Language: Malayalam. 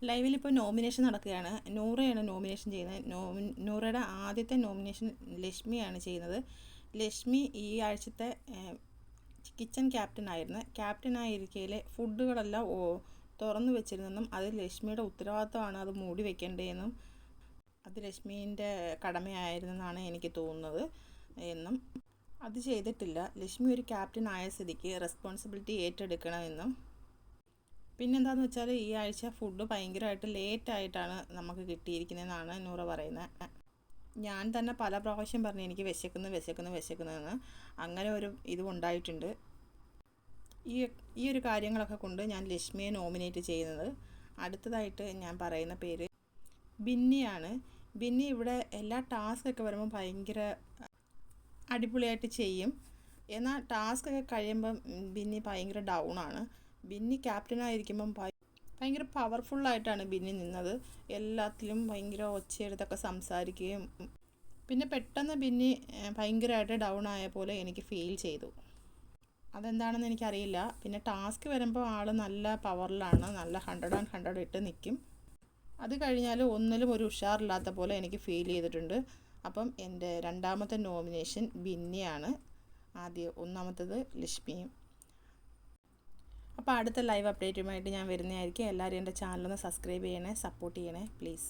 ലൈവിൽ ഇപ്പോൾ നോമിനേഷൻ നടക്കുകയാണ്. നൂറയാണ് നോമിനേഷൻ ചെയ്യുന്നത്. നൂറയുടെ ആദ്യത്തെ നോമിനേഷൻ ലക്ഷ്മിയാണ് ചെയ്യുന്നത്. ലക്ഷ്മി ഈ ആഴ്ചത്തെ കിച്ചൺ ക്യാപ്റ്റനായിരിക്കയിലെ ഫുഡുകളെല്ലാം തുറന്നു വെച്ചിരുന്നെന്നും അത് ലക്ഷ്മിയുടെ ഉത്തരവാദിത്തമാണ് അത് മൂടി വെക്കേണ്ടതെന്നും അത് ലക്ഷ്മീൻ്റെ കടമയായിരുന്നെന്നാണ് എനിക്ക് തോന്നുന്നത് എന്നും അത് ചെയ്തിട്ടില്ല. ലക്ഷ്മി ഒരു ക്യാപ്റ്റൻ ആയ സ്ഥിതിക്ക് റെസ്പോൺസിബിലിറ്റി ഏറ്റെടുക്കണമെന്നും പിന്നെന്താണെന്ന് വെച്ചാൽ ഈ ആഴ്ച ഫുഡ് ഭയങ്കരമായിട്ട് ലേറ്റായിട്ടാണ് നമുക്ക് കിട്ടിയിരിക്കുന്നതെന്നാണ് നൂറ പറയുന്നത്. ഞാൻ തന്നെ പല പ്രാവശ്യം പറഞ്ഞു എനിക്ക് വിശക്കുന്നതെന്ന്. അങ്ങനെ ഒരു ഇതും ഉണ്ടായിട്ടുണ്ട്. ഈ ഒരു കാര്യങ്ങളൊക്കെ കൊണ്ട് ഞാൻ ലക്ഷ്മിയെ നോമിനേറ്റ് ചെയ്യുന്നത്. അടുത്തതായിട്ട് ഞാൻ പറയുന്ന പേര് ബിന്നിയാണ്. ബിന്നി ഇവിടെ എല്ലാ ടാസ്കൊക്കെ വരുമ്പോൾ ഭയങ്കര അടിപൊളിയായിട്ട് ചെയ്യും. എന്നാൽ ടാസ്കൊക്കെ കഴിയുമ്പം ബിന്നി ഭയങ്കര ഡൗണാണ്. ബിന്നി ക്യാപ്റ്റനായിരിക്കുമ്പം ഭയങ്കര പവർഫുള്ളായിട്ടാണ് ബിന്നി നിന്നത്. എല്ലാത്തിലും ഭയങ്കര ഒച്ചയെടുത്തൊക്കെ സംസാരിക്കുകയും പിന്നെ പെട്ടെന്ന് ബിന്നി ഭയങ്കരമായിട്ട് ഡൗൺ ആയ പോലെ എനിക്ക് ഫീൽ ചെയ്തു. അതെന്താണെന്ന് എനിക്കറിയില്ല. പിന്നെ ടാസ്ക് വരുമ്പോൾ ആൾ നല്ല പവറിലാണ്, നല്ല 100 ഇട്ട് നിൽക്കും. അത് കഴിഞ്ഞാൽ ഒന്നിലും ഒരു ഉഷാറില്ലാത്ത പോലെ എനിക്ക് ഫീൽ ചെയ്തിട്ടുണ്ട്. അപ്പം എൻ്റെ രണ്ടാമത്തെ നോമിനേഷൻ ബിന്നിയാണ്. ഒന്നാമത്തത് ലക്ഷ്മിയും. അപ്പോൾ അടുത്ത ലൈവ് അപ്ഡേറ്റുമായിട്ട് ഞാൻ വരുന്നതായിരിക്കും. എല്ലാവരും എൻ്റെ ചാനലൊന്ന് സബ്സ്ക്രൈബ് ചെയ്യണേ, സപ്പോർട്ട് ചെയ്യണേ പ്ലീസ്.